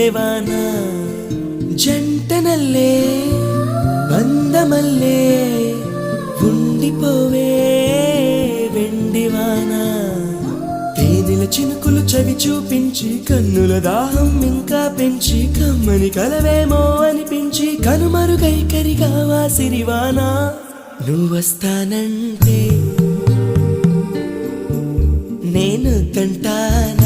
మల్లెవాన జంటనల్లే బంధమల్లే ఉండిపోవే వెండివాన తేనెల చినుకులు చవి చూపించి కన్నుల దాహం ఇంకా పెంచి కమ్మని కలవేమో అనిపించి కనుమరుగై కరిగావా సిరివానా నువ్వొస్తానంటే నేను తంటాను